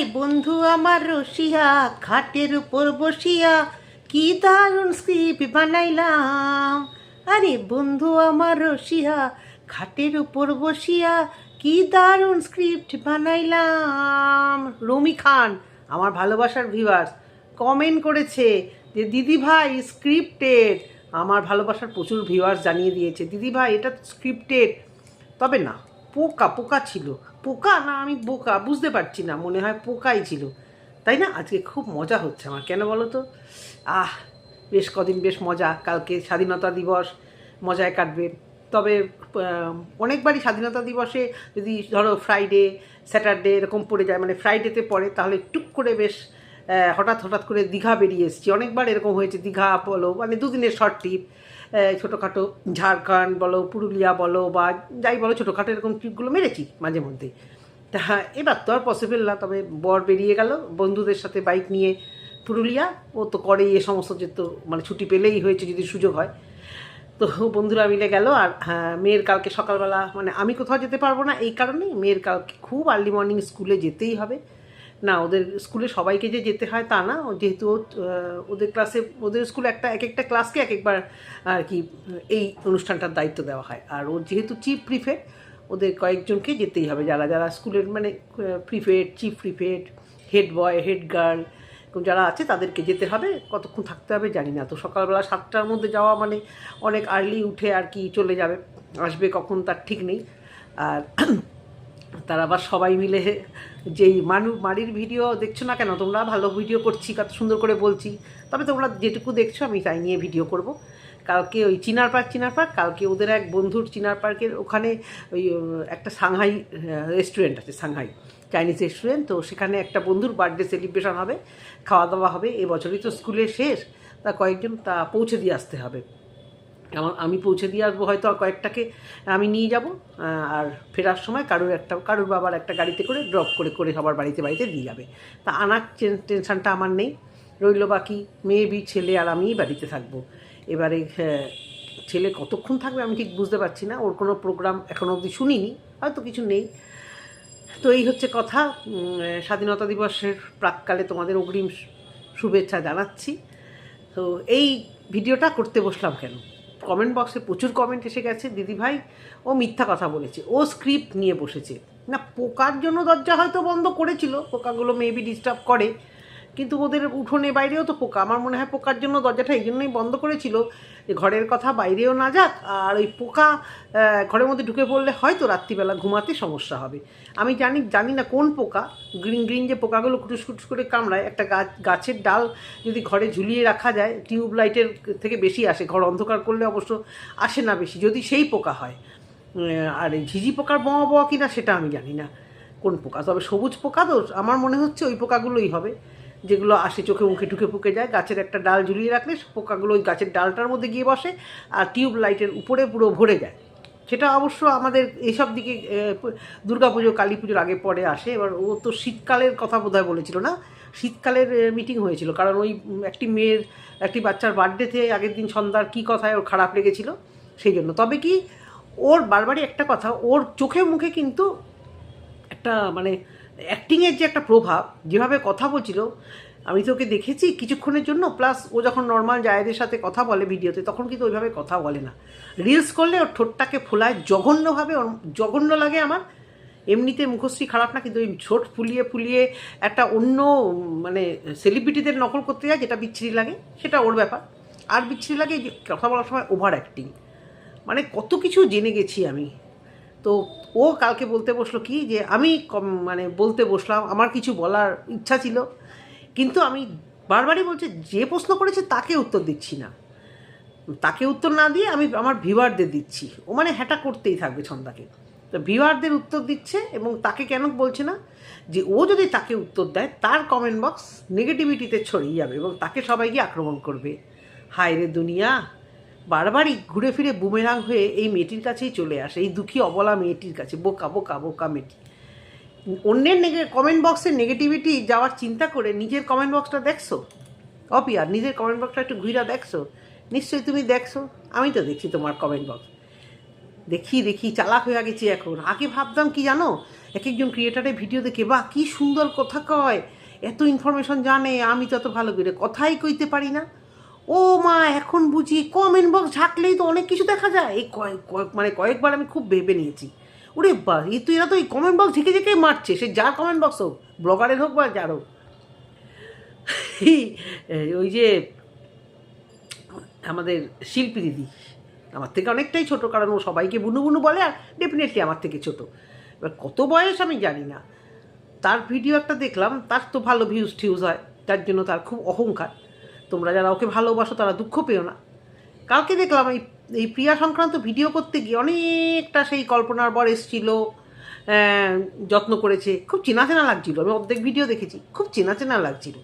এই বন্ধু আমার রসিয়া খাটের উপর বসিয়া কি দারুণ স্ক্রিপ্ট বানাইলাম। আরে বন্ধু আমার রসিয়া খাটের উপর বসিয়া কি দারুণ স্ক্রিপ্ট বানাইলাম। রমি খান আমার ভালোবাসার ভিউয়ার্স কমেন্ট করেছে যে দিদি ভাই স্ক্রিপ্টেড। আমার ভালোবাসার প্রচুর ভিউয়ার্স জানিয়ে দিয়েছে দিদি ভাই এটা স্ক্রিপ্টেড, তবে না পোকা পোকা ছিল। পোকা না আমি বোকা বুঝতে পারছি না, মনে হয় পোকাই ছিল। তাই না? আজকে খুব মজা হচ্ছে আমার, কেন বলো তো? বেশ কদিন বেশ মজা, কালকে স্বাধীনতা দিবস মজায় কাটবে। তবে অনেকবারই স্বাধীনতা দিবসে যদি ধরো ফ্রাইডে স্যাটারডে এরকম পড়ে যায়, মানে ফ্রাইডেতে পড়ে, তাহলে টুক করে বেশ হঠাৎ হঠাৎ করে দীঘা বেরিয়ে এসেছি। অনেকবার এরকম হয়েছে, দীঘা বলো মানে দুদিনের শর্ট ট্রিপ, ছোটোখাটো ঝাড়খণ্ড বলো পুরুলিয়া বলো বা যাই বলো ছোটোখাটো এরকম ট্রিপগুলো মেরেছি মাঝে মধ্যে। তা এবার তো আর পসিবল না, তবে বর বেরিয়ে গেল বন্ধুদের সাথে বাইক নিয়ে পুরুলিয়া। ও তো করেই এ সমস্ত, যেহেতু মানে ছুটি পেলেই হয়েছে যদি সুযোগ হয়। তো বন্ধুরা মিলে গেল। আর হ্যাঁ, মেয়ের কালকে সকালবেলা মানে আমি কোথাও যেতে পারবো না, এই কারণেই মেয়ের কালকে খুব আর্লি মর্নিং স্কুলে যেতেই হবে। না ওদের স্কুলে সবাইকে যে যেতে হয় তা না, যেহেতু ওদের ক্লাসে ওদের স্কুলে এক একটা ক্লাসকে এক একবার আর কি এই অনুষ্ঠানটার দায়িত্ব দেওয়া হয়। আর ও যেহেতু চিফ প্রিফেক্ট, ওদের কয়েকজনকে যেতেই হবে, যারা যারা স্কুলের মানে প্রিফেক্ট, চিফ প্রিফেক্ট, হেড বয়, হেড গার্ল যারা আছে তাদেরকে যেতে হবে। কতক্ষণ থাকতে হবে জানি না। তো সকালবেলা 7টার মধ্যে যাওয়া মানে অনেক আর্লি উঠে আর কি চলে যাবে, আসবে কখন তার ঠিক নেই। আর তারা আবার সবাই মিলে যেই মাড়ির ভিডিও দেখছো না কেন তোমরা, ভালো ভিডিও করছি, কত সুন্দর করে বলছি, তবে তোমরা যেটুকু দেখছো আমি তাই নিয়ে ভিডিও করব। কালকে ওই চিনার পার্ক কালকে ওদের এক বন্ধুর চিনার পার্কের ওখানে ওই একটা সাংহাই রেস্টুরেন্ট আছে, সাংহাই চাইনিজ রেস্টুরেন্ট। তো সেখানে একটা বন্ধুর বার্থডে সেলিব্রেশন হবে, খাওয়া দাওয়া হবে। এবছরই তো স্কুলে শেষ, তা কয়েকজন তা পৌঁছে দিয়ে আসতে হবে। আমি পৌঁছে দিয়ে আসবো, হয়তো আর কয়েকটাকে আমি নিয়ে যাব। আর ফেরার সময় কারুর বাবার একটা গাড়িতে করে ড্রপ করে সবার বাড়িতে দিয়ে যাবে। তা আনার টেনশানটা আমার নেই, রইল বাকি মেয়ে ছেলে আর আমিই বাড়িতে থাকবো। এবারে ছেলে কতক্ষণ থাকবে আমি ঠিক বুঝতে পারছি না, ওর কোনো প্রোগ্রাম এখনও অবধি শুনিনি, হয়তো কিছু নেই। তো এই হচ্ছে কথা। স্বাধীনতা দিবসের প্রাককালে তোমাদের অগ্রিম শুভেচ্ছা জানাচ্ছি। তো এই ভিডিওটা করতে বসলাম কেন, কমেন্ট বক্সে প্রচুর কমেন্ট এসে গেছে দিদিভাই ও মিথ্যা কথা বলেছে, ও স্ক্রিপ্ট নিয়ে বসেছে। না পোকার জন্য দরজা হয়তো বন্ধ করেছিল, পোকাগুলো মেবি ডিস্টার্ব করে, কিন্তু ওদের উঠোনে বাইরেও তো পোকা। আমার মনে হয় পোকার জন্য দরজাটা এই জন্যই বন্ধ করেছিল যে ঘরের কথা বাইরেও না যাক, আর ওই পোকা ঘরের মধ্যে ঢুকে পড়লে হয়তো রাত্রিবেলা ঘুমাতে সমস্যা হবে। আমি জানি না কোন পোকা, গ্রিন যে পোকাগুলো কুটুস কুটুস করে কামড়ায়। একটা গাছের ডাল যদি ঘরে ঝুলিয়ে রাখা যায়, টিউব লাইটের থেকে বেশি আসে, ঘর অন্ধকার করলে অবশ্য আসে না বেশি, যদি সেই পোকা হয়। আর এই ঝিঝি পোকার বোয়া কিনা সেটা আমি জানি না কোন পোকা, তবে সবুজ পোকা তো আমার মনে হচ্ছে ওই পোকাগুলোই হবে, যেগুলো আসে চোখে মুখে ঢুকে যায়। গাছের একটা ডাল ঝুলিয়ে রাখলে পোকাগুলো ওই গাছের ডালটার মধ্যে গিয়ে বসে আর টিউব লাইটের উপরে পুরো ভরে যায়। সেটা অবশ্য আমাদের এইসব দিকে দুর্গা পুজো কালী পুজোর আগে পরে আসে। এবার ও তো শীতকালের কথা বোধহয় বলেছিল না, শীতকালের মিটিং হয়েছিল, কারণ ওই একটি বাচ্চার বার্থডেতে আগের দিন সন্ধ্যার কী কথায় ওর খারাপ লেগেছিল সেই জন্য। তবে কি ওর বারবারই একটা কথা, ওর চোখে মুখে কিন্তু একটা মানে অ্যাক্টিংয়ের যে একটা প্রভাব, যেভাবে কথা বলছিল, আমি তো ওকে দেখেছি কিছুক্ষণের জন্য, প্লাস ও যখন নর্মাল জায়েদের সাথে কথা বলে ভিডিওতে তখন কিন্তু ওইভাবে কথা বলে না। রিলস করলে ওর ঠোঁটটাকে ফোলায় জঘন্যভাবে, ওর জঘন্য লাগে আমার। এমনিতে মুখশ্রী খারাপ না, কিন্তু ওই ঠোঁট ফুলিয়ে একটা অন্য মানে সেলিব্রিটিদের নকল করতে যায়, যেটা বিচ্ছিরি লাগে সেটা ওর ব্যাপার। আর বিচ্ছিরি লাগে যে কথা বলার সময় ওভার অ্যাক্টিং, মানে কত কিছু জেনে গেছি আমি। তো ও কালকে বলতে বসলো কি যে আমি মানে বলতে বসলাম, আমার কিছু বলার ইচ্ছা ছিল, কিন্তু আমি বারবারই বলছি যে প্রশ্ন করেছে তাকে উত্তর দিচ্ছি না, তাকে উত্তর না দিয়ে আমি আমার ভিউয়ারদের দিচ্ছি। ও মানে হ্যাটা করতেই থাকবে ছন্দাকে। তো ভিউয়ারদের উত্তর দিচ্ছে, এবং তাকে কেন বলছে না, যে ও যদি তাকে উত্তর দেয় তার কমেন্ট বক্স নেগেটিভিটিতে ছড়িয়ে যাবে এবং তাকে সবাই গিয়ে আক্রমণ করবে। হায় রে দুনিয়া, বারবারই ঘুরে ফিরে বুমেরাং হয়ে এই মেয়েটির কাছেই চলে আসে, এই দুঃখী অবলা মেয়েটির কাছে। বোকা বোকা বোকা মেয়েটি। অন্যের কমেন্ট বক্সের নেগেটিভিটি যাওয়ার চিন্তা করে নিজের কমেন্ট বক্সটা দেখছো? অপিয়ার নিজের কমেন্ট বক্সটা একটু ঘুরা দেখছো? নিশ্চয়ই তুমি দেখছো, আমি তো দেখছি তোমার কমেন্ট বক্স। দেখি দেখি চালাক হয়ে গেছি এখন। আগে ভাবতাম কি জানো, এক একজন ক্রিয়েটারের ভিডিও দেখে বাহ কী সুন্দর কথা কয়, এত ইনফরমেশন জানে, আমি তত ভালো করে কথাই কইতে পারি না। ও মা, এখন বুঝি কমেন্ট বক্স ঝাঁকলেই তো অনেক কিছু দেখা যায়। এই কয়েকবার আমি খুব ভেবে নিয়েছি, ওরে বা এই তো এরা তো এই কমেন্ট বক্স ঝেঁকে ঝেঁকে মারছে, সে যার কমেন্ট বক্স হোক, ব্লগারের হোক বা যার হোক। ওই যে আমাদের শিল্পী দিদি আমার থেকে অনেকটাই ছোট, কারণ ও সবাইকে বুনু বুনু বলে, আর ডেফিনেটলি আমার থেকে ছোট। এবার কত বয়স আমি জানি না, তার ভিডিও একটা দেখলাম, তার তো ভালো ভিউজ টিউজ হয়, তার জন্য তার খুব অহংকার। তোমরা যারা ওকে ভালোবাসো তারা দুঃখ পেও না। কালকে দেখলাম এই প্রিয়া সংক্রান্ত ভিডিও করতে গিয়ে অনেকটা সেই কল্পনার বর এসেছিল, যত্ন করেছে, খুব চেনা চেনা লাগছিল। আমি অর্ধেক ভিডিও দেখেছি, খুব চেনা চেনা লাগছিল।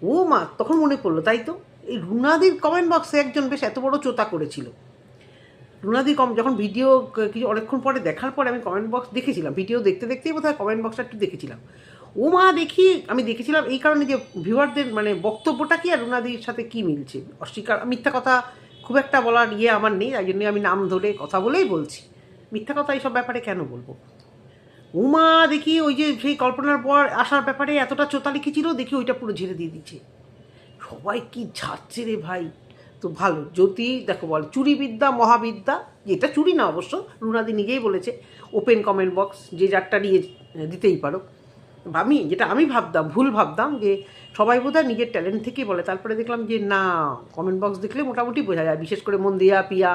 ও মা, তখন মনে পড়লো তাই তো এই রুনাদির কমেন্ট বক্সে একজন বেশ এত বড় চোতা করেছিল। রুনাদি যখন ভিডিও কিছু অনেকক্ষণ পরে দেখার পরে আমি কমেন্ট বক্স দেখেছিলাম, ভিডিও দেখতে দেখতেই বোধহয় কমেন্ট বক্সটা একটু দেখেছিলাম। ও মা, আমি দেখেছিলাম এই কারণে যে ভিউয়ারদের মানে বক্তব্যটা কি আর রুনাদির সাথে কি মিলছে। অস্বীকার, মিথ্যা কথা খুব একটা বলার আমার নেই, তাই জন্য আমি নাম ধরে কথা বলেই বলছি। মিথ্যা কথা এইসব ব্যাপারে কেন বলবো। উমা দেখি ওই যে সেই কল্পনার পর আসার ব্যাপারে এতটা চোতা লিখেছিল, দেখি ওইটা পুরো ঝেড়ে দিয়ে দিচ্ছে। সবাই কি ঝাড়ছে রে ভাই। তো ভালো, জ্যোতি দেখো বল চুরিবিদ্যা মহাবিদ্যা, যেটা চুরি না অবশ্য, রুনাদি নিজেই বলেছে ওপেন কমেন্ট বক্স, যে যারটা নিয়ে দিতেই পারো। আমি ভাবতাম, ভুল ভাবতাম যে সবাই বোধহয় নিজের ট্যালেন্ট থেকেই বলে, তারপরে দেখলাম যে না, কমেন্ট বক্স দেখলে মোটামুটি বোঝা যায়, বিশেষ করে মন্দিয়া পিয়া।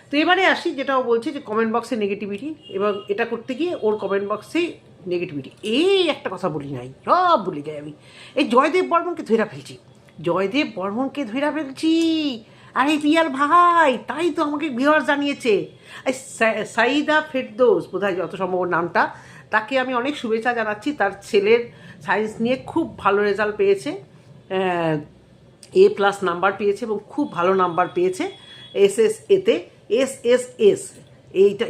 তো এবারে আসি, যেটাও বলছে যে কমেন্ট বক্সে নেগেটিভিটি, এবং এটা করতে গিয়ে ওর কমেন্ট বক্সে নেগেটিভিটি। এই একটা কথা বলি নাই, সব ভুলে যাই আমি। এই জয়দেব বর্মনকে ধরে ফেলছি, জয়দেব বর্মনকে ধরে ফেলছি। আরে পিয়ার ভাই, তাই তো আমাকে ভিউয়ার জানিয়েছে। এই সাইদা ফেরদৌস বোধহয় যত সম্ভব নামটা, তাকে আমি অনেক শুভেচ্ছা জানাচ্ছি। তার ছেলের সায়েন্স নিয়ে খুব ভালো রেজাল্ট পেয়েছে, A+ নাম্বার পেয়েছে এবং খুব ভালো নাম্বার পেয়েছে SSAতে, SSS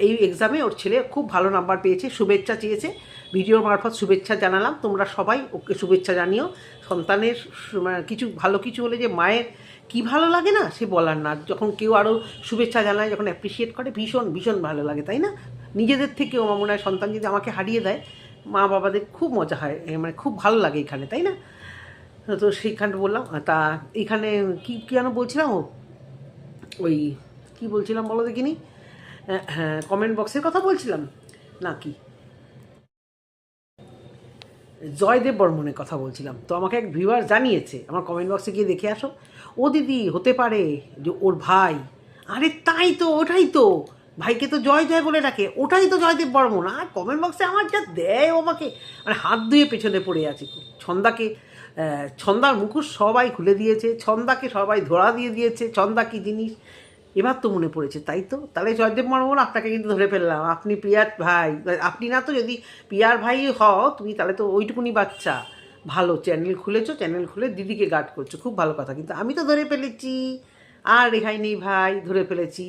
এই এক্সামে ওর ছেলে খুব ভালো নাম্বার পেয়েছে। শুভেচ্ছা চেয়েছে, ভিডিওর মারফত শুভেচ্ছা জানালাম। তোমরা সবাই ওকে শুভেচ্ছা জানিও। সন্তানের কিছু ভালো কিছু হলে যে মায়ের কি ভালো লাগে না, সে বলার না। যখন কেউ আরও শুভেচ্ছা জানায়, যখন অ্যাপ্রিসিয়েট করে, ভীষণ ভীষণ ভালো লাগে, তাই না? নিজেদের থেকেও আমার মনে হয় সন্তান যদি আমাকে হারিয়ে দেয়, মা বাবাদের খুব মজা হয়, মানে খুব ভালো লাগে এখানে, তাই না? তো সেইখানটা বললাম। তা এইখানে কি যেন বলছিলাম, ওই কি বলছিলাম বলো দেখিনি। হ্যাঁ, কমেন্ট বক্সের কথা বলছিলাম নাকি জয়দেব বর্মনের কথা বলছিলাম। তো আমাকে এক ভিউয়ার জানিয়েছে, আমার কমেন্ট বক্সে গিয়ে দেখে আসো, ও দিদি হতে পারে যে ওর ভাই। আরে তাই তো, ওটাই তো, ভাইকে তো জয় জয় বলে ডাকে, ওটাই তো জয়দেব বর্মন। আর কমেন্ট বক্সে আমার যা দেয় ও আমাকে, মানে হাত ধুয়ে পেছনে পড়ে আছে। ছন্দাকে, ছন্দার মুখোশ সবাই খুলে দিয়েছে, ছন্দাকে সবাই ধরা দিয়ে দিয়েছে, ছন্দা কী জিনিস এবার তো মনে পড়েছে। তাই তো, তাহলে জয়দেব বর্মন আপনাকে কিন্তু ধরে ফেললাম, আপনি প্রিয়ার ভাই। আপনি না তো, যদি প্রিয়ার ভাই হও তুমি, তাহলে তো ওইটুকুনি বাচ্চা। ভালো চ্যানেল খুলেছো, চ্যানেল খুলে দিদিকে গার্ড করছো, খুব ভালো কথা। কিন্তু আমি তো ধরে ফেলেছি, আর রেহাই নেই ভাই, ধরে ফেলেছি।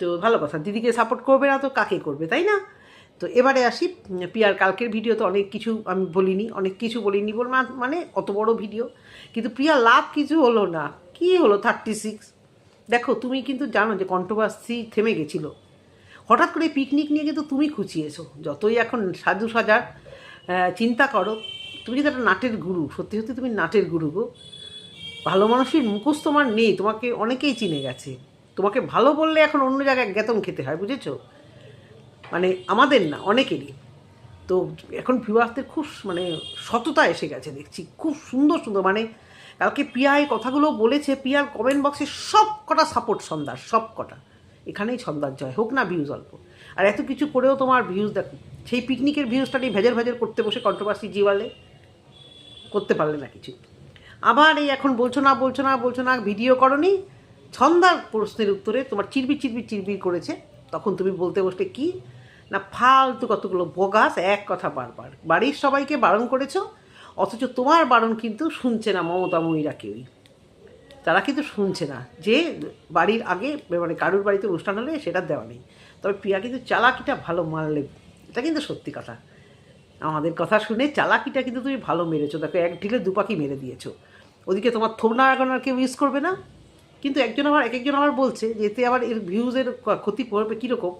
তো ভালো কথা, দিদিকে সাপোর্ট করবে না তো কাকে করবে, তাই না? তো এবারে আসি, প্রিয়ার কালকের ভিডিও তো অনেক কিছু আমি বলিনি, মানে অত বড় ভিডিও, কিন্তু প্রিয়া লাভ কিছু হলো না। কি হলো 36? দেখো, তুমি কিন্তু জানো যে কন্ট্রোভার্সি থেমে গেছিলো, হঠাৎ করে পিকনিক নিয়ে কিন্তু তুমি খুঁচিয়েছো। যতই এখন সাজু সাজার চিন্তা করো, তুমি কিন্তু একটা নাটের গুরু, সত্যি সত্যি তুমি নাটের গুরু গো। ভালো মানুষের মুখোশ তোমার নেই, তোমাকে অনেকেই চিনে গেছে। তোমাকে ভালো বললে এখন অন্য জায়গায় জ্ঞাতন খেতে হয়, বুঝেছো? মানে আমাদের না, অনেকেরই। তো এখন ভিউয়ার্সদের খুব মানে সততা এসে গেছে দেখছি, খুব সুন্দর সুন্দর। মানে কালকে প্রিয়া এই কথাগুলো বলেছে, প্রিয়ার কমেন্ট বক্সে সব কটা সাপোর্ট সন্ধ্যার, সব কটা। এখানেই সন্ধ্যার জয় হোক না, ভিউজ অল্প। আর এত কিছু করেও তোমার ভিউজ দেখো, সেই পিকনিকের ভিউজটা নিয়ে ভেজর ভেজর করতে বসে কন্ট্রোভার্সি জিওয়ালে করতে পারলে না কিছু। আবার এই এখন বলছো না ভিডিও করনি, ছন্দার প্রশ্নের উত্তরে তোমার চিরবির করেছে, তখন তুমি বলতে বসলে কি না, ফালতু কতগুলো বোগাস, এক কথা বারবার। বাড়ির সবাইকে বারণ করেছো, অথচ তোমার বারণ কিন্তু শুনছে না মমতা ময়ূরা কেউই। তারা কিন্তু শুনছে না যে বাড়ির আগে, মানে কারুর বাড়িতে অনুষ্ঠান হলে সেটা দেওয়া নেই। তবে প্রিয়া কিন্তু চালাকিটা ভালো মারলে, এটা কিন্তু সত্যি কথা। আমাদের কথা শুনে চালাকিটা কিন্তু তুমি ভালো মেরেছো। দেখো, এক ঢিলে দুপাখি মেরে দিয়েছো। ওদিকে তোমার থোবনা এখন আর কেউ ইউজ করবে না, কিন্তু একজন আবার বলছে যে এতে আবার এর ভিউজের ক্ষতি পড়বে কীরকম,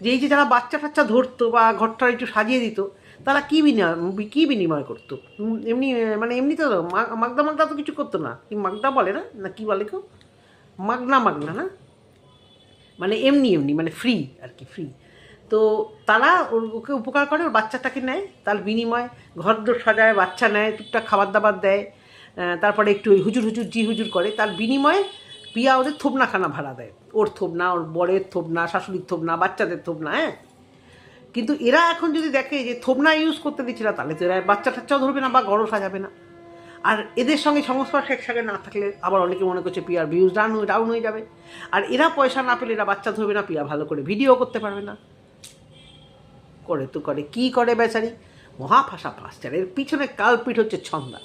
যে এই যে যারা বাচ্চা টাচ্চা ধরতো বা ঘরটা একটু সাজিয়ে দিত, তারা কী বিনিময় করতো? এমনি মানে এমনি তো মাগদা তো কিছু করতো না, কি মাগদা বলে না কি বলে কেউ, মাগনা না, মানে এমনি মানে ফ্রি আর কি, ফ্রি। তো তারা ওকে উপকার করে, ওর বাচ্চাটাকে নেয়, তার বিনিময়ে ঘর দোর সাজায়, বাচ্চা নেয়, টুকটাক খাবার দাবার দেয়, তারপরে একটু ওই হুজুর করে, তার বিনিময়ে পিয়া ওদের থোবনাখানা ভাড়া দেয়, ওর থোবনা, ওর বরের থোবনা, শাশুড়ির থোবনা, বাচ্চাদের থোবনা। হ্যাঁ, কিন্তু এরা এখন যদি দেখে যে থোবনা ইউজ করতে দিচ্ছে না, তাহলে তো এরা বাচ্চা টাচ্চাও ধরবে না বা ঘরও সাজাবে না। আর এদের সঙ্গে সংস্পর্শ একসাথে না থাকলে আবার অনেকে মনে করছে পিয়ার ভিউজ ডাউন হয়ে যাবে, আর এরা পয়সা না পেলে এরা বাচ্চা ধরবে না, পিয়া ভালো করে ভিডিও করতে পারবে না। করে কি করে বেচারি, মহাফাঁসা ফাঁসচার। এর পিছনে কালপিট হচ্ছে ছন্দা।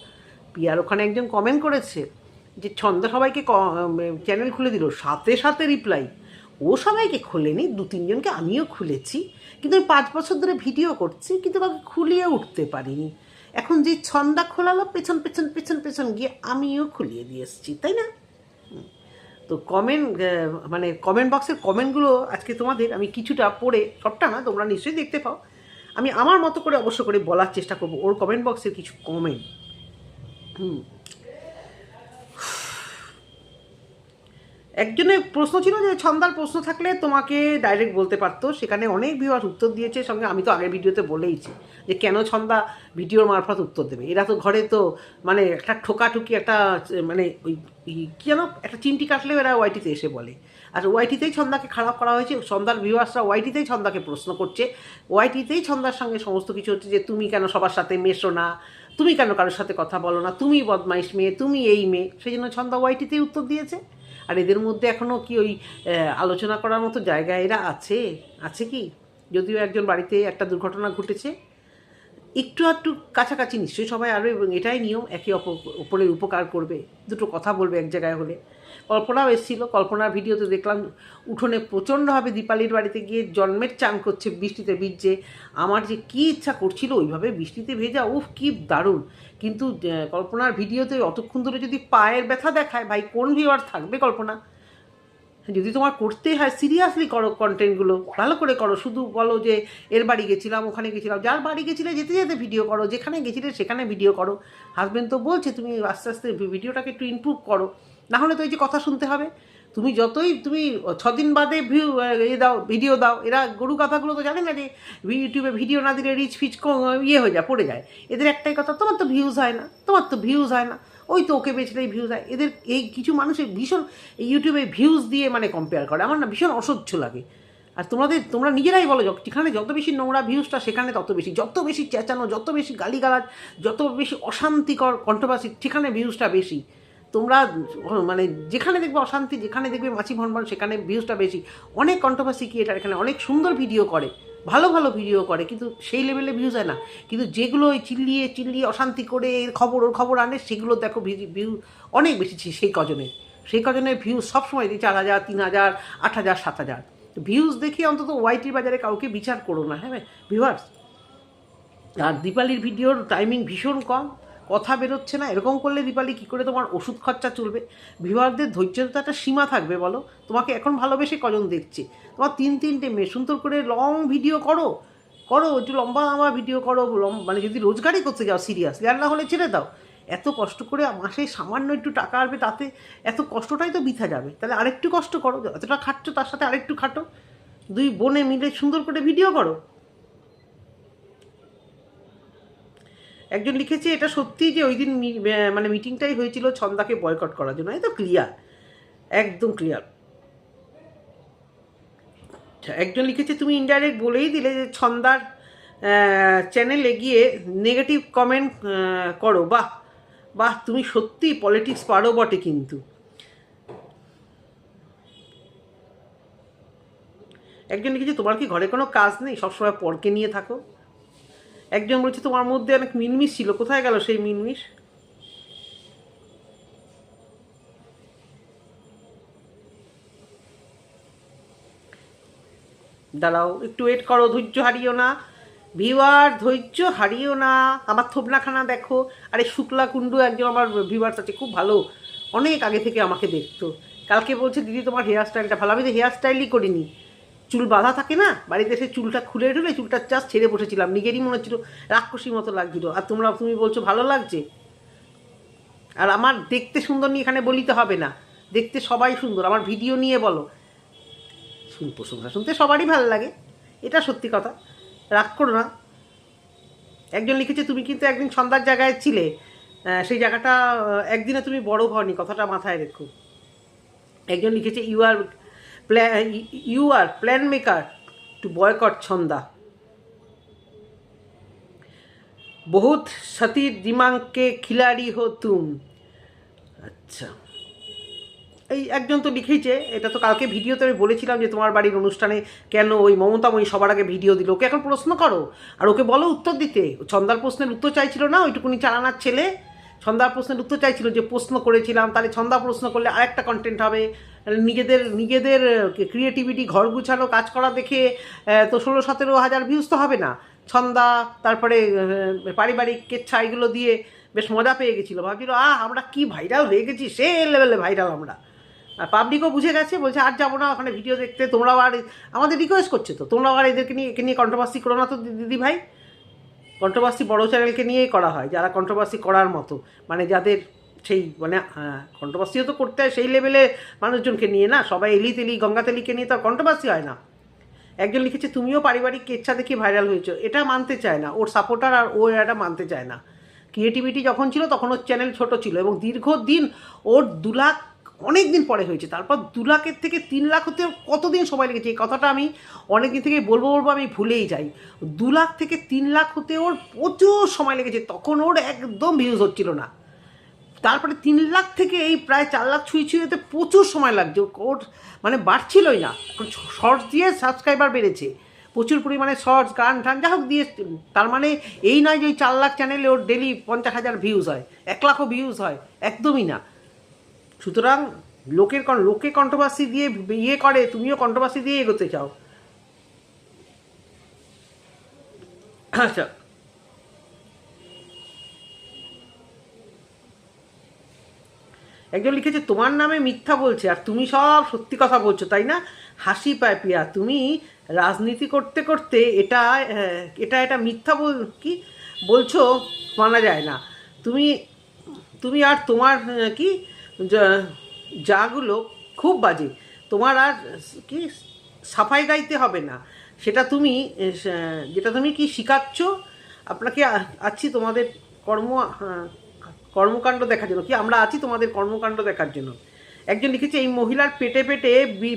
পিয়ার ওখানে একজন কমেন্ট করেছে যে ছন্দা সবাইকে চ্যানেল খুলে দিল, সাথে রিপ্লাই, ও সবাইকে খোলেনি, 2-3 জনকে আমিও খুলেছি, কিন্তু আমি 5 বছর ধরে ভিডিও করছি, কিন্তু তাকে খুলিয়ে উঠতে পারিনি। এখন যে ছন্দা খোলালো, পেছন গিয়ে আমিও খুলিয়ে দিয়ে এসেছি, তাই না? তো কমেন্ট বক্সের কমেন্টগুলো আজকে তোমাদের আমি কিছুটা পড়ে, সবটা না, তোমরা নিশ্চয়ই দেখতে পাও, আমি আমার মতো করে অবশ্য করে বলার চেষ্টা করবো ওর কমেন্ট বক্সের কিছু কমেন্ট। একজনের প্রশ্ন ছিল যে ছন্দার প্রশ্ন থাকলে তোমাকে ডাইরেক্ট বলতে পারতো, সেখানে অনেক ভিউয়ার উত্তর দিয়েছে, সঙ্গে আমি তো আগের ভিডিওতে বলেইছি যে কেন ছন্দা ভিডিওর মারফত উত্তর দেবে। এরা তো ঘরে তো মানে একটা ঠোকাঠুকি, একটা মানে ওই কী যেন একটা চিমটি কাটলেও এরা ওয়াইটিতে এসে বলে, আর ওয়াইটিতেই ছন্দাকে খারাপ করা হয়েছে। ছন্দার ভিউয়ার্সরা ওয়াইটিতেই ছন্দাকে প্রশ্ন করছে, ওয়াইটিতেই ছন্দার সঙ্গে সমস্ত কিছু হচ্ছে, যে তুমি কেন সবার সাথে মেশো না, তুমি কেন কারোর সাথে কথা বলো না, তুমি বদমাইশ মেয়ে, তুমি এই মেয়ে। সেই জন্য ছন্দা ওয়াইটিতেই উত্তর দিয়েছে। আর এদের মধ্যে এখনও কি ওই আলোচনা করার মতো জায়গা এরা আছে কি? যদিও একজন বাড়িতে একটা দুর্ঘটনা ঘটেছে, একটু কাছাকাছি নিশ্চয়ই সবাই আরও, এবং এটাই নিয়ম, একে অপরের উপকার করবে, দুটো কথা বলবে এক জায়গায় হলে। কল্পনাও এসেছিলো, কল্পনার ভিডিওতে দেখলাম উঠোনে প্রচণ্ডভাবে দীপালির বাড়িতে গিয়ে জন্মের চান করছে, বৃষ্টিতে ভিজছে। আমার যে কী ইচ্ছা করছিল ওইভাবে বৃষ্টিতে ভেজা, উফ কী দারুণ। কিন্তু কল্পনার ভিডিওতে অতক্ষণ ধরে যদি পায়ের ব্যথা দেখায়, ভাই কোন ভিউয়ার থাকবে কল্পনা? যদি তোমার করতেই হয় সিরিয়াসলি করো, কন্টেন্টগুলো ভালো করে করো, শুধু বলো যে এর বাড়ি গেছিলাম, ওখানে গেছিলাম, যার বাড়ি গেছিলে যেতে ভিডিও করো, যেখানে গেছিলে সেখানে ভিডিও করো। হাজব্যান্ড তো বলছে তুমি আস্তে ভিডিওটাকে একটু ইমপ্রুভ করো, না হলে তো এই যে কথা শুনতে হবে। তুমি 6 দিন বাদে ভিডিও দাও, এরা গরু কথাগুলো তো জানে না যে ইউটিউবে ভিডিও না দিলে রিচ ফিচ হয়ে যায়, পড়ে যায়। এদের একটাই কথা, তোমার তো ভিউজ হয় না, ওই তো ওকে বেচলেই ভিউজ হয়। এদের এই কিছু মানুষের ভীষণ ইউটিউবে ভিউজ দিয়ে মানে কম্পেয়ার করে, আমার না ভীষণ অসহ্য লাগে। আর তোমরা নিজেরাই বলো, যেখানে যত বেশি নোংরা ভিউজটা সেখানে তত বেশি, যত বেশি চেঁচানো, যত বেশি গালিগালাজ, যত বেশি অশান্তিকর কন্ট্রোভার্সি, সেখানে ভিউজটা বেশি। তোমরা মানে যেখানে দেখবে অশান্তি, যেখানে দেখবে মাছি ভনভন, সেখানে ভিউজটা বেশি। অনেক কন্ট্রোভার্সি ক্রিয়েটার এখানে অনেক সুন্দর ভিডিও করে, ভালো ভিডিও করে, কিন্তু সেই লেভেলে ভিউজ হয় না। কিন্তু যেগুলো ওই চিল্লিয়ে অশান্তি করে ওর খবর আনে, সেগুলো দেখো ভিউ অনেক বেশি। সেই কজনের ভিউজ সবসময় 4,000, 3,000, 8,000, 7,000 ভিউজ দেখে অন্তত ওয়াইটির বাজারে কাউকে বিচার করো না, হ্যাঁ ভিউয়ার্স। আর দীপালির ভিডিওর টাইমিং ভীষণ কম, কথা বেরোচ্ছে না, এরকম করলে দীপালি কী করে তোমার ওষুধ খরচা চলবে? ভিউয়ারদের ধৈর্যের তো একটা সীমা থাকবে বলো। তোমাকে এখন ভালোবেসে কজন দেখছে? তোমার 3-3টে মেয়ে, সুন্দর করে লং ভিডিও করো, একটু লম্বা ভিডিও করো, মানে যদি রোজগারই করতে যাও সিরিয়াসলি, আর না হলে ছেড়ে দাও। এত কষ্ট করে মাসে সামান্য একটু টাকা আসবে, তাতে এত কষ্টটাই তো বৃথা যাবে। তাহলে আরেকটু কষ্ট করো, যতটা খাটছো তার সাথে আরেকটু খাটো, 2 বোনে মিলে সুন্দর করে ভিডিও করো। একজন লিখেছে এটা সত্যি যে ওই দিন মানে মিটিংটাই হয়েছিল ছন্দাকে বয়কট করার জন্য, এই তো ক্লিয়ার, একদম ক্লিয়ার। একজন লিখেছে তুমি ইনডাইরেক্ট বলেই দিলে যে ছন্দার চ্যানেলে গিয়ে নেগেটিভ কমেন্ট করো, বাহ তুমি সত্যি পলিটিক্স পারো বটে। কিন্তু একজন লিখেছে তোমার কি ঘরে কোনো কাজ নেই, সবসময় পরকে নিয়ে থাকো। একজন বলছে তোমার মধ্যে অনেক মিলমিশ ছিল, কোথায় গেল সেই মিলমিশ? দাঁড়াও একটু ওয়েট করো, ধৈর্য হারিও না ভিউয়ার, ধৈর্য হারিও না। আমার থোবনাখানা দেখো। আরে শুক্লা কুণ্ডু একজন আমার ভিউয়ার্স আছে, খুব ভালো, অনেক আগে থেকে আমাকে দেখতো, কালকে বলছে দিদি তোমার হেয়ার স্টাইলটা ভালো, আমি তো হেয়ার স্টাইলই করিনি, চুল বাঁধা থাকে না, বাড়িতে এসে চুলটা খুলে ঢুলে চুলটা জাস্ট ছেড়ে বসেছিলাম, নিজেরই মনে হচ্ছিল রাক্ষসী মতো লাগছিল, আর তুমি বলছো ভালো লাগছে। আর আমার দেখতে সুন্দর নিয়ে এখানে বলিতে হবে না, দেখতে সবাই সুন্দর, আমার ভিডিও নিয়ে বলো, প্রশংসা শুনতে সবারই ভালো লাগে, এটা সত্যি কথা, রাগ করো না। একজন লিখেছে তুমি কিন্তু একদিন সন্ধ্যার জায়গায় ছিলে, সেই জায়গাটা একদিনে তুমি বড় হওনি, কথাটা মাথায় রেখো। একজন লিখেছে you are plan maker to boycott ছন্দা, বহুত সতীর দিমাগকে খিলাড়ি হো তুম। আচ্ছা, এই একজন তো লিখেইছে, এটা তো কালকে ভিডিওতে আমি বলেছিলাম যে তোমার বাড়ির অনুষ্ঠানে কেন ওই মমতাময়ী সবার আগে ভিডিও দিল, ওকে এখন প্রশ্ন করো আর ওকে বলো উত্তর দিতে। ছন্দার প্রশ্নের উত্তর চাইছিল না ওইটুকুনি চালানার ছেলে, ছন্দার প্রশ্নের উত্তর চাইছিল যে প্রশ্ন করেছিলাম, তাহলে ছন্দা প্রশ্ন করলে আরেকটা কন্টেন্ট হবে, নিজেদের ক্রিয়েটিভিটি ঘর গুছানো কাজ করা দেখে তো 16-17 হাজার ভিউজ তো হবে না। ছন্দা তারপরে পারিবারিক কেচ্ছা এগুলো দিয়ে বেশ মজা পেয়ে গেছিলো, ভাবছিল আমরা কি ভাইরাল হয়ে গেছি, সে লেভেলে ভাইরাল আমরা। আর পাবলিকও বুঝে গেছে, বলছে আর যাবো না ওখানে ভিডিও দেখতে, তোমরাও আর আমাদের রিকোয়েস্ট করছে তো তোমরাও আর এদেরকে নিয়ে কন্ট্রোভার্সি করো না তো দিদি ভাই। কন্ট্রোভার্সি বড়ো চ্যানেলকে নিয়েই করা হয়, যারা কন্ট্রোভার্সি করার মতো, মানে যাদের সেই মানে কন্ট্রোভার্সিও তো করতে হয় সেই লেভেলে মানুষজনকে নিয়ে না, সবাই এলি গঙ্গা তেলিকে নিয়ে তো কন্ট্রোভার্সি হয় না। একজন লিখেছে তুমিও পারিবারিক কেচ্ছা দেখে ভাইরাল হয়েছো, এটা মানতে চায় না ওর সাপোর্টার, আর ও এটা মানতে চায় না। ক্রিয়েটিভিটি যখন ছিল তখন ওর চ্যানেল ছোট ছিল এবং দীর্ঘদিন ওর 2 লাখ অনেক দিন পরে হয়েছে, তারপর 2 লাখের থেকে 3 লাখ হতে কতদিন সময় লেগেছে, এই কথাটা আমি অনেক দিন থেকে বলবো আমি ভুলেই যাই। 2 লাখ থেকে 3 লাখ হতে ওর প্রচুর সময় লেগেছে, তখন ওর একদম ভিউজ হচ্ছিল না। তারপরে 3 লাখ থেকে এই প্রায় 4 লাখ ছুঁইতে প্রচুর সময় লাগছে, ওর মানে বাড়ছিলই না। এখন শর্টস দিয়ে সাবস্ক্রাইবার বেড়েছে প্রচুর পরিমাণে, শর্টস গান টান যা হোক দিয়ে, তার মানে এই নয় যে ওই 4 লাখ চ্যানেলে ওর ডেলি 50,000 ভিউজ হয়, 1 লাখও ভিউজ হয়, একদমই না। সুতরাং লোকে কন্ট্রোভার্সি দিয়ে ইয়ে করে, তুমিও কন্ট্রোভার্সি দিয়ে এগোতে চাও। আচ্ছা, একজন লিখেছে তোমার নামে মিথ্যা বলছে আর তুমি সব সত্যি কথা বলছো তাই না, হাসি পায় পিয়া, তুমি রাজনীতি করতে করতে এটা মিথ্যা কি বলছো মানা যায় না। তুমি আর তোমার কি যাগুলো খুব বাজে, তোমার আর কি সাফাই গাইতে হবে না, যেটা তুমি কি শিখাচ্ছ, আপনাকে আছি তোমাদের কর্মকাণ্ড দেখার জন্য, কি আমরা আছি তোমাদের কর্মকাণ্ড দেখার জন্য। একজন লিখেছে এই মহিলার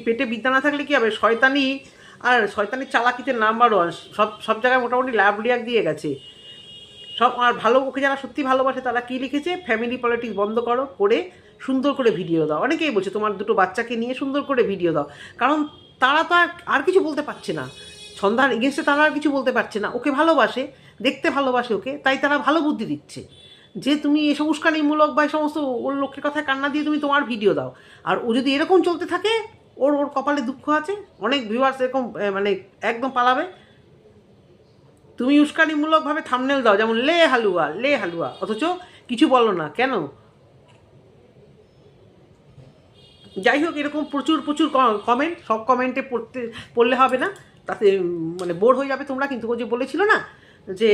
পেটে বিদ্যা না থাকলে কি হবে, শয়তানি চালাকিতে নাম্বার 1, সব জায়গায় মোটামুটি ল্যাব রিয়াক দিয়ে গেছে সব। আর ভালো, ওকে যারা সত্যি ভালোবাসে তারা কি লিখেছে, ফ্যামিলি পলিটিক্স বন্ধ করে সুন্দর করে ভিডিও দাও। অনেকেই বলছে তোমার 2টো বাচ্চাকে নিয়ে সুন্দর করে ভিডিও দাও, কারণ তারা তো আর কিছু বলতে পারছে না, সন্ধ্যার এগেনস্টে তারা আর কিছু বলতে পারছে না, ওকে ভালোবাসে, দেখতে ভালোবাসে ওকে, তাই তারা ভালো বুদ্ধি দিচ্ছে যে তুমি এসব উস্কানিমূলক বা সমস্ত ওর লোকের কথায় কান্না দিয়ে তুমি তোমার ভিডিও দাও। আর ও যদি এরকম চলতে থাকে, ওর কপালে দুঃখ আছে, অনেক ভিউয়ার্স এরকম মানে একদম পালাবে। তুমি উস্কানিমূলকভাবে থাম্বনেল দাও, যেমন লে হালুয়া, অথচ কিছু বলো না কেন। যাই হোক, এরকম প্রচুর কমেন্ট, সব কমেন্টে পড়লে হবে না, তাতে মানে বোর হয়ে যাবে তোমরা। কিন্তু ও যে বলেছিল না যে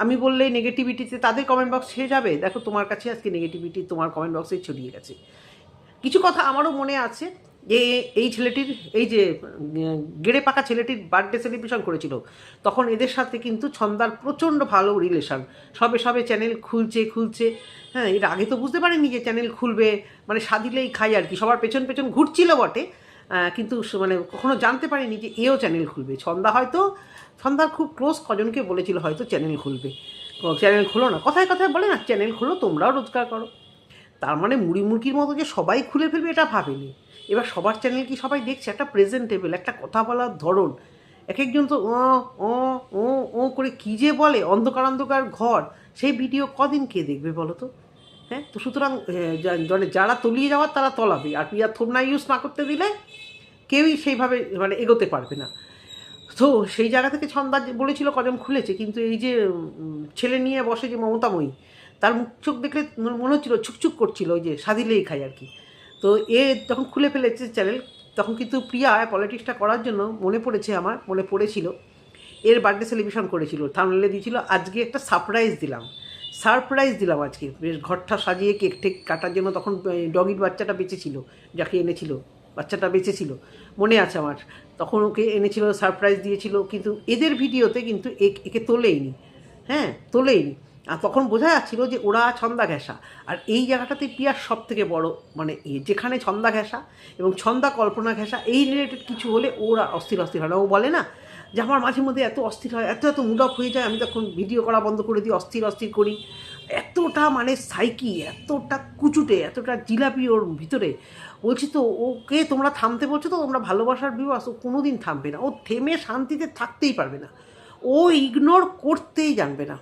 আমি বললেই নেগেটিভিটিতে তাদের কমেন্ট বক্স ছেড়ে যাবে, দেখো তোমার কাছে আজকে নেগেটিভিটি তোমার কমেন্ট বক্সে ছড়িয়ে গেছে। কিছু কথা আমারও মনে আছে যে এই ছেলেটির, এই যে গেড়ে পাকা ছেলেটির বার্থডে সেলিব্রেশন করেছিল, তখন এদের সাথে কিন্তু ছন্দার প্রচণ্ড ভালো রিলেশন, সবে চ্যানেল খুলছে। হ্যাঁ, এর আগে তো বুঝতে পারিনি যে চ্যানেল খুলবে, মানে সাদিলেই খাই আর কি, সবার পেছন ঘুরছিল বটে, কিন্তু মানে কখনো জানতে পারিনি যে এও চ্যানেল খুলবে। ছন্দার খুব ক্লোজ কজনকে বলেছিল হয়তো চ্যানেল খুলবে, চ্যানেল খোলো না, কথায় বলে না চ্যানেল খোলো তোমরাও রোজগার করো, তার মানে মুড়ির মতো যে সবাই খুলে ফেলবে এটা ভাবেনি। এবার সবার চ্যানেল কি সবাই দেখছে, একটা প্রেজেন্টেবল, একটা কথা বলার ধরন, এক একজন তো ও করে কী যে বলে, অন্ধকার ঘর, সেই ভিডিও কদিন কে দেখবে বলো তো। হ্যাঁ, তো সুতরাং যারা তলিয়ে যাওয়ার তারা তলাবে, আর পিয়ার থোবনা ইউজ না করতে দিলে কেউই সেইভাবে মানে এগোতে পারবে না। তো সেই জায়গা থেকে ছন্দা বলেছিল কজন খুলেছে, কিন্তু এই যে ছেলে নিয়ে বসে যে মমতাময়ী, তার মুখ চোখ দেখলে মনে হচ্ছিলো ছুকছুক করছিল, ওই যে সাদিলেই খাই আর কি। তো এ যখন খুলে ফেলেছে চ্যানেল, তখন কিন্তু প্রিয়া পলিটিক্সটা করার জন্য মনে পড়েছে, আমার মনে পড়েছিল এর বার্থডে সেলিব্রেশন করেছিল, থাম্বনেলে দিয়েছিল আজকে একটা সারপ্রাইজ দিলাম আজকে, বেশ ঘরটা সাজিয়ে কেক টেক কাটার জন্য। তখন ডগির বাচ্চাটা বেঁচেছিল, যাকে এনেছিল বাচ্চাটা বেঁচেছিল, মনে আছে আমার। তখন ওকে এনেছিল, সারপ্রাইজ দিয়েছিল, কিন্তু এদের ভিডিওতে কিন্তু একে তোলেইনি, হ্যাঁ তোলেইনি। আর তখন বোঝা যাচ্ছিল যে ওরা ছন্দা ঘেঁষা। আর এই জায়গাটাতে পিয়ার সব থেকে বড় মানে যেখানে ছন্দা ঘেঁষা এবং ছন্দা কল্পনা ঘেঁষা এই রিলেটেড কিছু হলে ওরা অস্থির হয় না। ও বলে না যে আমার মাঝে মধ্যে এত অস্থির হয়, এত মুড অফ হয়ে যায়, আমি তখন ভিডিও করা বন্ধ করে দিই, অস্থির করি। এতটা মানে সাইকি, এতটা কুচুটে, এতটা জিলাপি ওর ভিতরে। বলছি তো ওকে তোমরা থামতে বলছো, তো তোমরা ভালোবাসার বিবাস, ও কোনো দিন থামবে না, ও থেমে শান্তিতে থাকতেই পারবে না, ও ইগনোর করতেই জানবে না।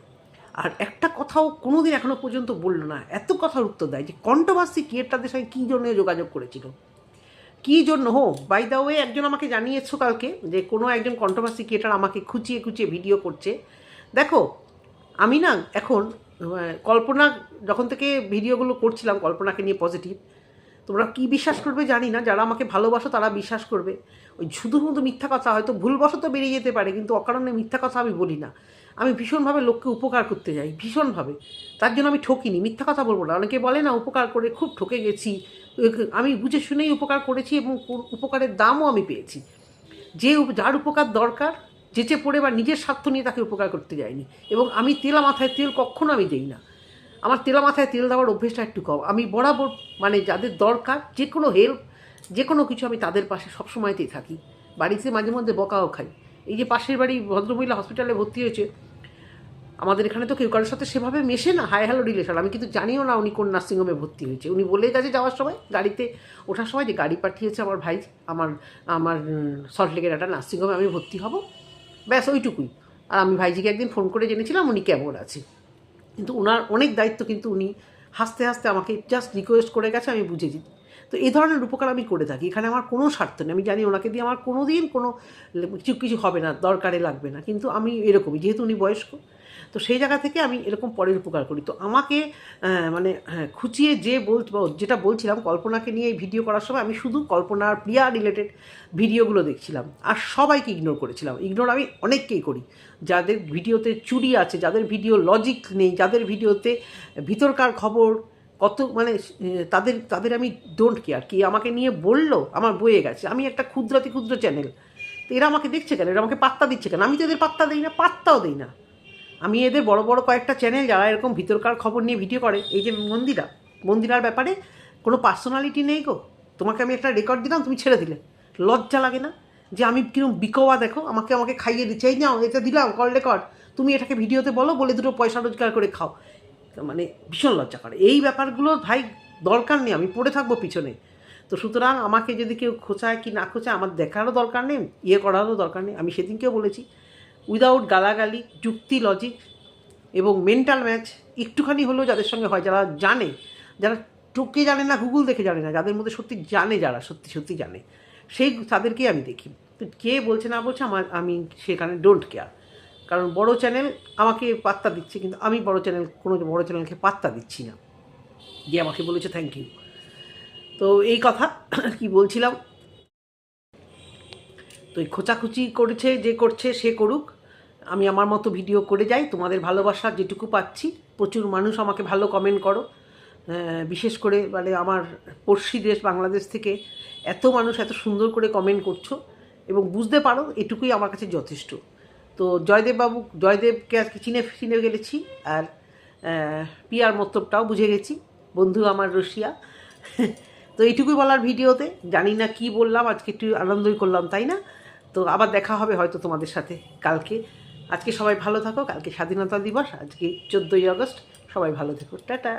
আর একটা কথাও কোনো দিন এখনও পর্যন্ত বললো না, এত কথার উত্তর দেয় যে কন্ট্রোভার্সি ক্রিয়েটারদের সঙ্গে কী জন্য যোগাযোগ করেছিল, কী জন্য। বাই দ্য ওয়ে একজন আমাকে জানিয়েছো কালকে যে কোনো একজন কন্ট্রোভার্সি ক্রিয়েটার আমাকে খুঁচিয়ে ভিডিও করছে। দেখো আমি না এখন কল্পনা যখন থেকে ভিডিওগুলো করছিলাম কল্পনাকে নিয়ে পজিটিভ, তোমরা কী বিশ্বাস করবে জানি না, যারা আমাকে ভালোবাসো তারা বিশ্বাস করবে। ওই শুধুমাত্র মিথ্যা কথা হয়তো ভুলবশত বেরিয়ে যেতে পারে, কিন্তু অকারণে মিথ্যা কথা আমি বলি না। আমি ভীষণভাবে লোককে উপকার করতে যাই, ভীষণভাবে, তার জন্য আমি ঠকিনি, মিথ্যা কথা বলবো না। অনেকে বলে না উপকার করে খুব ঠকে গেছি, আমি বুঝে শুনেই উপকার করেছি এবং উপকারের দামও আমি পেয়েছি। যার উপকার দরকার যেচে পড়ে বা নিজের স্বার্থ নিয়ে তাকে উপকার করতে যায়নি। এবং আমি তেলা মাথায় তেল কখনো আমি দিই না, আমার তেলা মাথায় তেল দেওয়ার অভ্যেসটা একটু কম। আমি বরাবর মানে যাদের দরকার যে কোনো হেল্প, যে কোনো কিছু, আমি তাদের পাশে সবসময়তেই থাকি। বাড়িতে মাঝে মধ্যে বকাও খাই। এই যে পাশের বাড়ি ভদ্রমহিলা হসপিটালে ভর্তি হয়েছে, আমাদের এখানে তো কেউ কারোর সাথে সেভাবে মেশে না, হাই হ্যালো রিলেশন। আমি কিন্তু জানিও না উনি কোন নার্সিংহোমে ভর্তি হয়েছে। উনি বলে গেছে যাওয়ার সময়, গাড়িতে ওঠার সময়, যে গাড়ি পাঠিয়েছে আমার ভাই, আমার সল্টলেকের একটা নার্সিংহোমে আমি ভর্তি হব, ব্যাস ওইটুকুই। আর আমি ভাইজিকে একদিন ফোন করে জেনেছিলাম উনি কেমন আছে। কিন্তু ওনার অনেক দায়িত্ব, কিন্তু উনি হাসতে আমাকে জাস্ট রিকোয়েস্ট করে গেছে, আমি বুঝেছি। তো এই ধরনের উপকার আমি করে থাকি, এখানে আমার কোনো স্বার্থ নেই। আমি জানি ওনাকে দিয়ে আমার কোনো দিন কোনো কিছু হবে না, দরকারে লাগবে না, কিন্তু আমি এরকমই, যেহেতু উনি বয়স্ক, তো সেই জায়গা থেকে আমি এরকম পরের উপকার করি। তো আমাকে মানে খুঁচিয়ে যেটা বলছিলাম কল্পনাকে নিয়ে এই ভিডিও করার সময়, আমি শুধু কল্পনার প্রিয়া রিলেটেড ভিডিওগুলো দেখছিলাম আর সবাইকে ইগনোর করেছিলাম। ইগনোর আমি অনেককেই করি, যাদের ভিডিওতে চুরি আছে, যাদের ভিডিও লজিক নেই, যাদের ভিডিওতে ভিতরকার খবর কত মানে তাদের আমি ডোন্ট কেয়ার। কি আমাকে নিয়ে বললো, আমার বয়ে গেছে, আমি একটা ক্ষুদ্র চ্যানেল, তো এরা আমাকে দেখছে কেন, এরা আমাকে পাত্তা দিচ্ছে কেন? আমি তো এদের পাত্তা দিই না, পাত্তাও দিই না। আমি এদের বড় কয়েকটা চ্যানেল যারা এরকম ভিতরকার খবর নিয়ে ভিডিও করে, এই যে মন্দিরার ব্যাপারে কোনো পার্সোনালিটি নেই গো, তোমাকে আমি একটা রেকর্ড দিলাম, তুমি ছেড়ে দিলে, লজ্জা লাগে না? যে আমি কিরকম বিকোয়া, দেখো আমাকে খাইয়ে দিচ্ছে, এই নাও এটা দিলাম কল রেকর্ড, তুমি এটাকে ভিডিওতে বলে দুটো পয়সা রোজগার করে খাও। মানে ভীষণ লজ্জা করে এই ব্যাপারগুলো। ভাই দরকার নেই, আমি পড়ে থাকবো পিছনে। তো সুতরাং আমাকে যদি কেউ খোঁচায় কি না খোঁচায় আমার দেখারও দরকার নেই, করারও দরকার নেই। আমি সেদিনকেও বলেছি, উইদাউট গালাগালি, যুক্তি, লজিক এবং মেন্টাল ম্যাচ একটুখানি হলেও যাদের সঙ্গে হয়, যারা জানে, যারা টোকে জানে না, গুগল দেখে জানে না, যাদের মধ্যে সত্যি জানে, যারা সত্যি জানে, তাদেরকেই আমি দেখি। তো কে বলছে না বলছে আমি সেখানে ডোন্ট কেয়ার। কারণ বড় চ্যানেল আমাকে পাত্তা দিচ্ছে, কিন্তু আমি কোনো বড় চ্যানেলকে পাত্তা দিচ্ছি না, যে আমাকে বলেছে থ্যাংক ইউ। তো এই কথা কি বলছিলাম, তো এই খোঁচাখুচি করেছে, যে করছে সে করুক, আমি আমার মতো ভিডিও করে যাই। তোমাদের ভালোবাসা যেটুকু পাচ্ছি, প্রচুর মানুষ আমাকে ভালো কমেন্ট করো, বিশেষ করে মানে আমার পড়শি দেশ বাংলাদেশ থেকে এত মানুষ এত সুন্দর করে কমেন্ট করছো এবং বুঝতে পারো, এটুকুই আমার কাছে যথেষ্ট। তো জয়দেবকে আজকে চিনে গেলেছি, আর পিয়ার মতলবটাও বুঝে গেছি, বন্ধু আমার রসিয়া। তো এইটুকুই বলার ভিডিওতে, জানি না কি বললাম, আজকে একটু আনন্দই করলাম, তাই না? তো আবার দেখা হবে হয়তো তোমাদের সাথে কালকে। আজকে সবাই ভালো থাকো, কালকে স্বাধীনতা দিবস, আজকে 14ই আগস্ট, সবাই ভালো থেকো, টাটা।